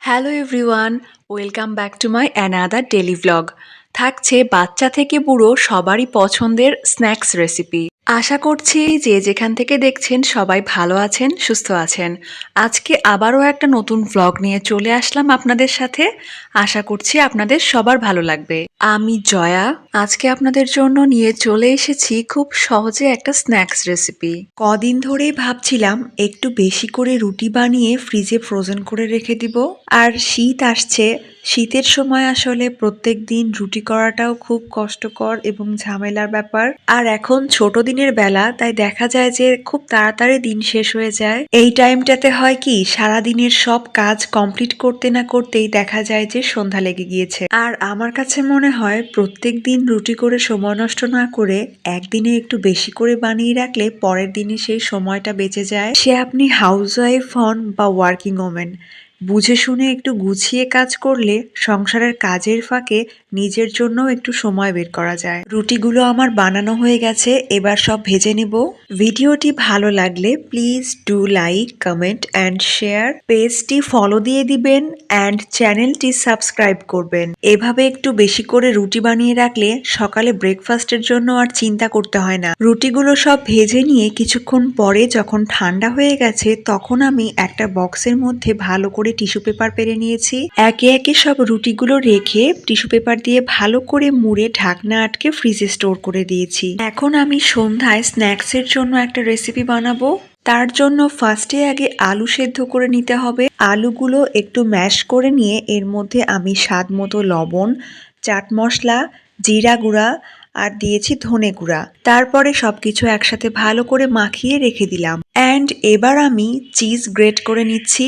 Hello everyone, welcome back to my another daily vlog. থাকছে বাচ্চা থেকে বুড়ো সবারই পছন্দের স্ন্যাক্স রেসিপি। আশা করছি যে যেখান থেকে দেখছেন সবাই ভালো আছেন, সুস্থ আছেন। আজকে আবারও একটা নতুন ভ্লগ নিয়ে চলে আসলাম আপনাদের সাথে। আশা করছি আপনাদের সবার ভালো লাগবে। আমি জয়া, আজকে আপনাদের জন্য নিয়ে চলে এসেছি খুব সহজে একটা স্ন্যাক্স রেসিপি। কদিন ধরেই ভাবছিলাম একটু বেশি করে রুটি বানিয়ে ফ্রিজে ফ্রোজেন করে রেখে দিব। আর শীত আসছে, শীতের সময় আসলে প্রত্যেক দিন রুটি করাটাও খুব কষ্টকর এবং ঝামেলার ব্যাপার। আর এখন ছোট দিনের বেলা, তাই দেখা যায় যে খুব তাড়াতাড়ি দিন শেষ হয়ে যায়। এই টাইমটাতে হয় কি, সারা দিনের সব কাজ কমপ্লিট করতে না করতেই দেখা যায় যে সন্ধ্যা লেগে গিয়েছে। আর আমার কাছে মনে হয় প্রত্যেক দিন রুটি করে সময় নষ্ট না করে একদিনে একটু বেশি করে বানিয়ে রাখলে পরের দিনে সেই সময়টা বেঁচে যায়। সে আপনি হাউসওয়াইফ হন বা ওয়ার্কিং ওমেন, বুঝে শুনে একটু গুছিয়ে কাজ করলে সংসারের কাজের ফাঁকে নিজের জন্যও একটু সময় বের করা যায়। রুটিগুলো আমার বানানো হয়ে গেছে, এবার সব ভেজে নেব। ভিডিওটি ভালো লাগলে please do like, comment and share. পেজটি ফলো দিয়ে দিবেন অ্যান্ড চ্যানেলটি সাবস্ক্রাইব করবেন। এভাবে একটু বেশি করে রুটি বানিয়ে রাখলে সকালে ব্রেকফাস্টের জন্য আর চিন্তা করতে হয় না। রুটিগুলো সব ভেজে নিয়ে কিছুক্ষণ পরে যখন ঠান্ডা হয়ে গেছে, তখন আমি একটা বক্সের মধ্যে ভালো করে টিস্যু পেপার পেরে নিয়েছি। একে একে সব রুটিগুলো রেখে টিস্যু পেপার দিয়ে ভালো করে মুড়ে ঢাকনা আটকে ফ্রিজে স্টোর করে দিয়েছি। এখন আমি সন্ধ্যায় স্ন্যাক্সের জন্য একটা রেসিপি বানাবো। তার জন্য ফার্স্টে আগে আলু সেদ্ধ করে নিতে হবে। আলুগুলো একটু ম্যাশ করে নিয়ে এর মধ্যে আমি স্বাদ মতো লবণ, চাট মশলা, জিরা গুঁড়া আর দিয়েছি ধনে গুঁড়া। তারপরে সবকিছু একসাথে ভালো করে মাখিয়ে রেখে দিলাম। অ্যান্ড এবার আমি চিজ গ্রেট করে নিচ্ছি।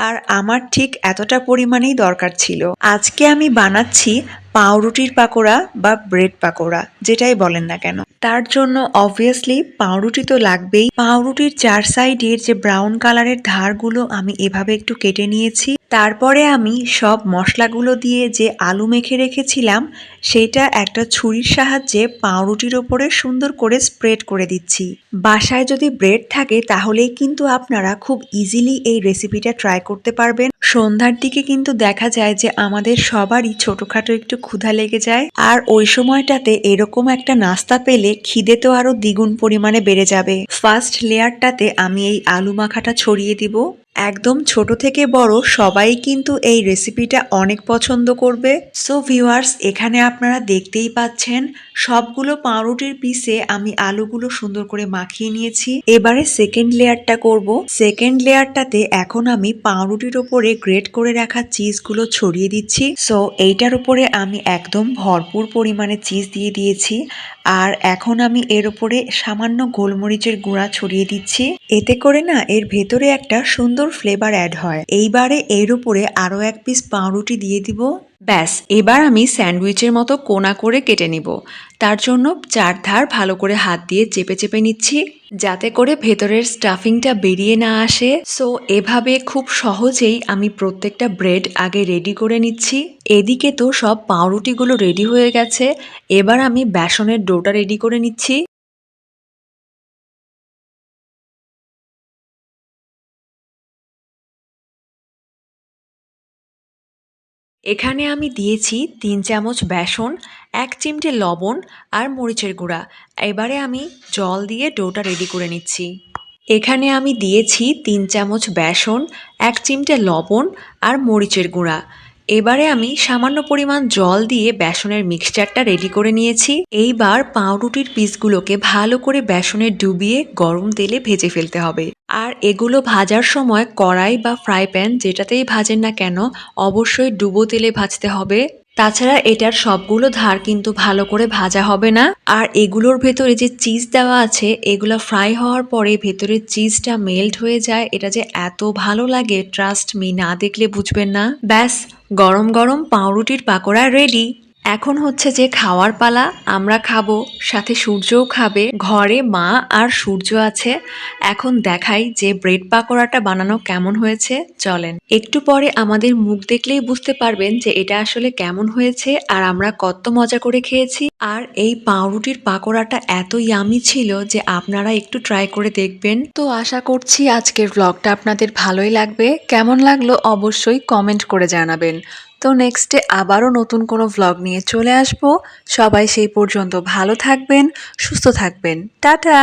আর আমার ঠিক এতটা পরিমাণেই দরকার ছিল। আজকে আমি বানাচ্ছি পাউরুটির পাকোড়া বা ব্রেড পাকোড়া, যেটাই বলেন না কেন। তার জন্য অবভিয়াসলি পাউরুটি তো লাগবেই। পাউরুটির চার সাইডের যে ব্রাউন কালারের ধারগুলো আমি এভাবে একটু কেটে নিয়েছি। তারপরে আমি সব মশলাগুলো দিয়ে যে আলু মেখে রেখেছিলাম সেটা একটা ছুরির সাহায্যে পাউরুটির ওপরে সুন্দর করে স্প্রেড করে দিচ্ছি। বাসায় যদি ব্রেড থাকে তাহলেই কিন্তু আপনারা খুব ইজিলি এই রেসিপিটা ট্রাই করতে পারবেন। সন্ধ্যার দিকে কিন্তু দেখা যায় যে আমাদের সবারই ছোটখাটো একটু ক্ষুধা লেগে যায়, আর ওই সময়টাতে এরকম একটা নাস্তা পেলে খিদে তো আরো দ্বিগুণ পরিমাণে বেড়ে যাবে। ফার্স্ট লেয়ারটাতে আমি এই আলু মাখাটা ছড়িয়ে দিব। একদম ছোট থেকে বড় সবাই কিন্তু এই রেসিপিটা অনেক পছন্দ করবে। সো ভিউয়ার্স, এখানে আপনারা দেখতেই পাচ্ছেন সবগুলো পাউরুটির পিসে আমি আলুগুলো সুন্দর করে মাখিয়ে নিয়েছি। এবারে সেকেন্ড লেয়ারটা করব। সেকেন্ড লেয়ারটাতে এখন আমি পাউরুটির ওপরে গ্রেট করে রাখা চিজগুলো ছড়িয়ে দিচ্ছি। সো এইটার উপরে আমি একদম ভরপুর পরিমাণে চিজ দিয়ে দিয়েছি। আর এখন আমি এর উপরে সামান্য গোলমরিচের গুঁড়া ছড়িয়ে দিচ্ছি। এতে করে না এর ভেতরে একটা সুন্দর ফ্লেভার অ্যাড হয়। এইবারে এর উপরে আরো এক পিস পাউরুটি দিয়ে দিব। ব্যাস, এবার আমি স্যান্ডউইচের মতো কোনা করে কেটে নিব। তার জন্য চারধার ভালো করে হাত দিয়ে চেপে চেপে নিচ্ছি, যাতে করে ভেতরের স্টাফিংটা বেরিয়ে না আসে। সো এভাবে খুব সহজেই আমি প্রত্যেকটা ব্রেড আগে রেডি করে নিচ্ছি। এদিকে তো সব পাউরুটিগুলো রেডি হয়ে গেছে। এবার আমি বেসনের ডোটা রেডি করে নিচ্ছি। এখানে আমি দিয়েছি 3 চামচ বেসন, 1 চিমটে লবণ আর মরিচের গুঁড়া। এবারে আমি জল দিয়ে ডোটা রেডি করে নিচ্ছি। এখানে আমি দিয়েছি 3 চামচ বেসন, 1 চিমটে লবণ আর মরিচের গুঁড়া। এবারে আমি সামান্য পরিমাণ জল দিয়ে বেসনের মিক্সচারটা রেডি করে নিয়েছি। এইবার পাউরুটির পিসগুলোকে ভালো করে বেসনে ডুবিয়ে গরম তেলে ভেজে ফেলতে হবে। আর এগুলো ভাজার সময় কড়াই বা ফ্রাই প্যান যেটাতেই ভাজেন না কেন অবশ্যই ডুবো তেলে ভাজতে হবে। তাছাড়া এটার সবগুলো ধার কিন্তু ভালো করে ভাজা হবে না। আর এগুলোর ভেতরে যে চিজ দেওয়া আছে এগুলো ফ্রাই হওয়ার পরে ভেতরে চিজটা মেল্ট হয়ে যায়। এটা যে এত ভালো লাগে, ট্রাস্ট মি, না দেখলে বুঝবেন না। ব্যাস, গরম গরম পাউরুটির পাকোড়া রেডি। এখন হচ্ছে যে খাওয়ার পালা, আমরা খাবো, সাথে সূর্যও খাবে। ঘরে মা আর সূর্য আছে। এখন দেখাই যে ব্রেড পাকোড়াটা বানানো কেমন হয়েছে। চলেন, একটু পরে আমাদের মুখ দেখলেই বুঝতে পারবেন যে এটা আসলে কেমন হয়েছে আর আমরা কত মজা করে খেয়েছি। আর এই পাউরুটির পাকোড়াটা এত ইয়ামি ছিল যে আপনারা একটু ট্রাই করে দেখবেন। তো আশা করছি আজকের ব্লগটা আপনাদের ভালোই লাগবে। কেমন লাগলো অবশ্যই কমেন্ট করে জানাবেন। তো নেক্সটে আবারও নতুন কোনো ভ্লগ নিয়ে চলে আসবো। সবাই সেই পর্যন্ত ভালো থাকবেন, সুস্থ থাকবেন। টাটা।